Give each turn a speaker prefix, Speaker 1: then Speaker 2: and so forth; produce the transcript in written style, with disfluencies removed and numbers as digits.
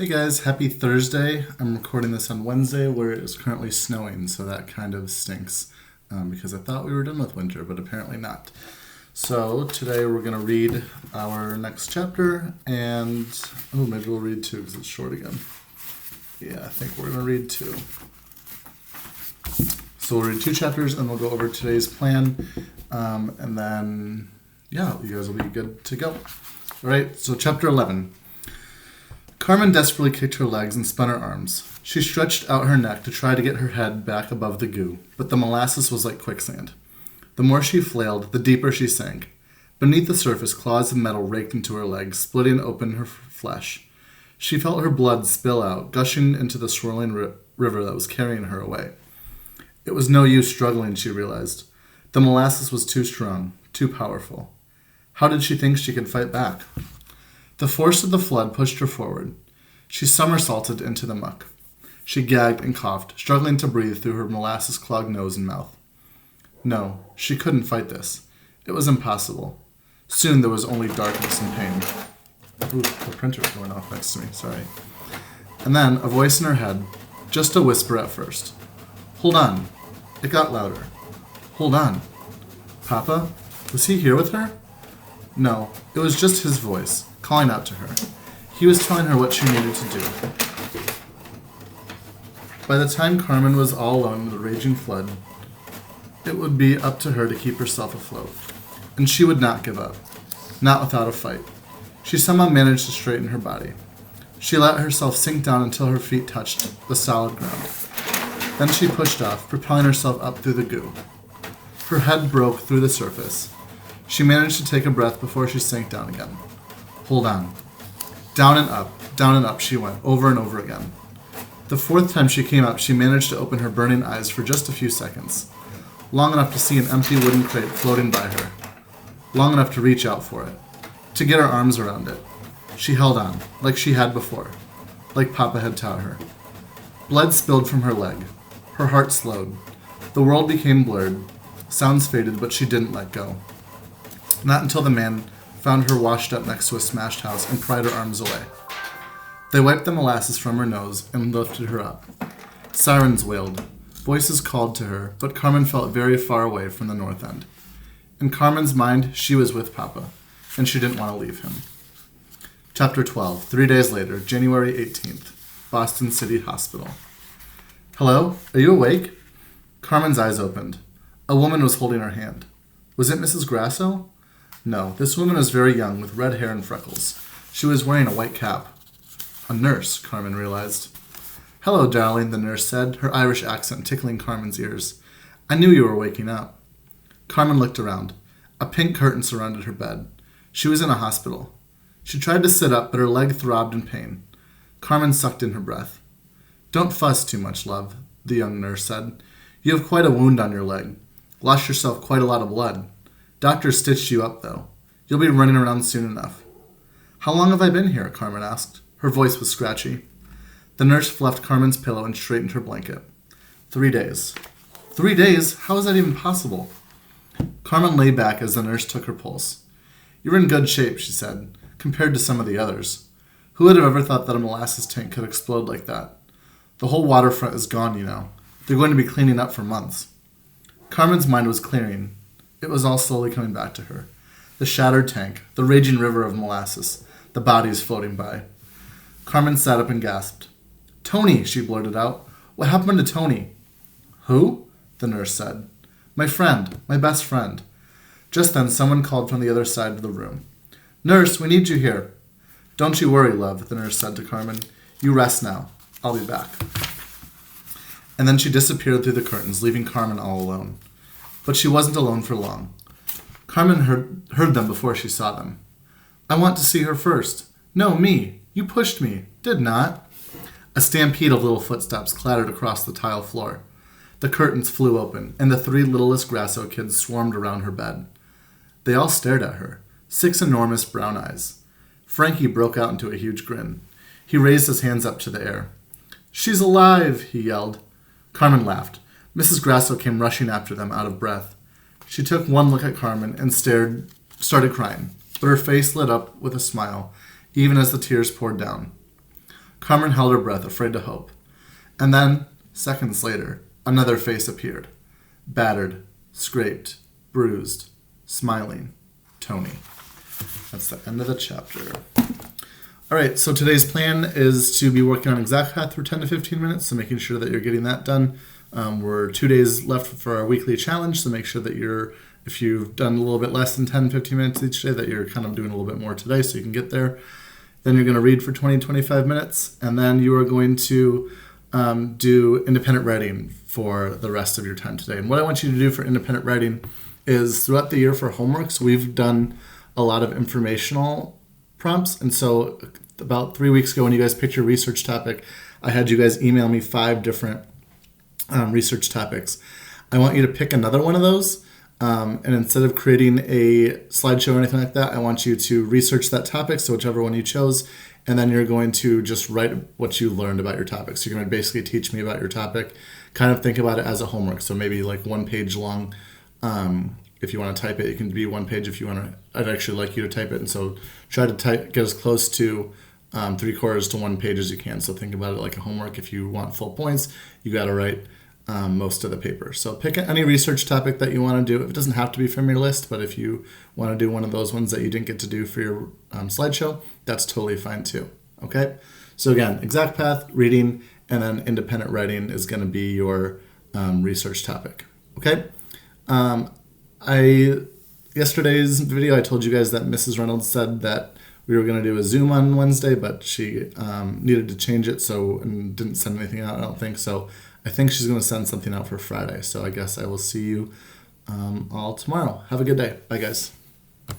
Speaker 1: Hey guys, happy Thursday. I'm recording this on Wednesday where it is currently snowing, so that kind of stinks because I thought we were done with winter, but apparently not. So today we're going to read our next chapter and, maybe we'll read two because it's short again. Yeah, I think we're going to read two. So we'll read two chapters and we'll go over today's plan and then, you guys will be good to go. All right, so chapter 11. Carmen desperately kicked her legs and spun her arms. She stretched out her neck to try to get her head back above the goo, but the molasses was like quicksand. The more she flailed, the deeper she sank. Beneath the surface, claws of metal raked into her legs, splitting open her flesh. She felt her blood spill out, gushing into the swirling river that was carrying her away. It was no use struggling, she realized. The molasses was too strong, too powerful. How did she think she could fight back? The force of the flood pushed her forward. She somersaulted into the muck. She gagged and coughed, struggling to breathe through her molasses-clogged nose and mouth. No, she couldn't fight this. It was impossible. Soon there was only darkness and pain. Ooh, the printer's going off next to me, sorry. And then a voice in her head, just a whisper at first. Hold on. It got louder. Hold on. Papa? Was he here with her? No, it was just his voice, calling out to her. He was telling her what she needed to do. By the time Carmen was all alone in the raging flood, it would be up to her to keep herself afloat. And she would not give up. Not without a fight. She somehow managed to straighten her body. She let herself sink down until her feet touched the solid ground. Then she pushed off, propelling herself up through the goo. Her head broke through the surface. She managed to take a breath before she sank down again. Hold on. Down and up she went, over and over again. The fourth time she came up, she managed to open her burning eyes for just a few seconds. Long enough to see an empty wooden crate floating by her. Long enough to reach out for it. To get her arms around it. She held on, like she had before. Like Papa had taught her. Blood spilled from her leg. Her heart slowed. The world became blurred. Sounds faded, but she didn't let go. Not until the man found her washed up next to a smashed house and pried her arms away. They wiped the molasses from her nose and lifted her up. Sirens wailed. Voices called to her, but Carmen felt very far away from the north end. In Carmen's mind, she was with Papa, and she didn't want to leave him. Chapter 12, 3 days later, January 18th, Boston City Hospital. Hello? Are you awake? Carmen's eyes opened. A woman was holding her hand. Was it Mrs. Grasso? No, this woman was very young, with red hair and freckles. She was wearing a white cap. A nurse, Carmen realized. Hello, darling, the nurse said, her Irish accent tickling Carmen's ears. I knew you were waking up. Carmen looked around. A pink curtain surrounded her bed. She was in a hospital. She tried to sit up, but her leg throbbed in pain. Carmen sucked in her breath. Don't fuss too much, love, the young nurse said. You have quite a wound on your leg. Lost yourself quite a lot of blood. Doctor stitched you up, though. You'll be running around soon enough. How long have I been here? Carmen asked. Her voice was scratchy. The nurse fluffed Carmen's pillow and straightened her blanket. 3 days. 3 days? How is that even possible? Carmen lay back as the nurse took her pulse. You're in good shape, she said, compared to some of the others. Who would have ever thought that a molasses tank could explode like that? The whole waterfront is gone, you know. They're going to be cleaning up for months. Carmen's mind was clearing. It was all slowly coming back to her. The shattered tank, the raging river of molasses, the bodies floating by. Carmen sat up and gasped. Tony, she blurted out. What happened to Tony? Who? The nurse said. My friend, my best friend. Just then someone called from the other side of the room. Nurse, we need you here. Don't you worry, love, the nurse said to Carmen. You rest now. I'll be back. And then she disappeared through the curtains, leaving Carmen all alone. But she wasn't alone for long. Carmen heard them before she saw them. I want to see her first. No, me. You pushed me. Did not. A stampede of little footsteps clattered across the tile floor. The curtains flew open, and the 3 littlest Grasso kids swarmed around her bed. They all stared at her, 6 enormous brown eyes. Frankie broke out into a huge grin. He raised his hands up to the air. She's alive, he yelled. Carmen laughed. Mrs. Grasso came rushing after them, out of breath. She took one look at Carmen and started crying, but her face lit up with a smile, even as the tears poured down. Carmen held her breath, afraid to hope. And then, seconds later, another face appeared. Battered, scraped, bruised, smiling. Tony. That's the end of the chapter. All right, so today's plan is to be working on ExactPath for 10 to 15 minutes, so making sure that you're getting that done. We're 2 days left for our weekly challenge, so make sure that if you've done a little bit less than 10, 15 minutes each day, that you're kind of doing a little bit more today so you can get there. Then you're going to read for 20, 25 minutes, and then you are going to do independent writing for the rest of your time today. And what I want you to do for independent writing is throughout the year for homeworks, we've done a lot of informational prompts. And so about 3 weeks ago when you guys picked your research topic, I had you guys email me 5 different research topics. I want you to pick another one of those. And instead of creating a slideshow or anything like that, I want you to research that topic, so whichever one you chose, and then you're going to just write what you learned about your topic. So you're going to basically teach me about your topic, kind of think about it as a homework. So maybe like 1 page long. If you want to type it, it can be 1 page. If you want to, I'd actually like you to type it. And so try to get as close to 3/4 to 1 page as you can. So think about it like a homework. If you want full points, you got to write most of the paper. So pick any research topic that you want to do. It doesn't have to be from your list, but if you want to do one of those ones that you didn't get to do for your slideshow, that's totally fine too. Okay? So again, ExactPath, reading, and then independent writing is going to be your research topic. Okay? Yesterday's video, I told you guys that Mrs. Reynolds said that we were going to do a Zoom on Wednesday, but she needed to change it, and didn't send anything out, I don't think. So I think she's going to send something out for Friday. So I guess I will see you all tomorrow. Have a good day. Bye, guys.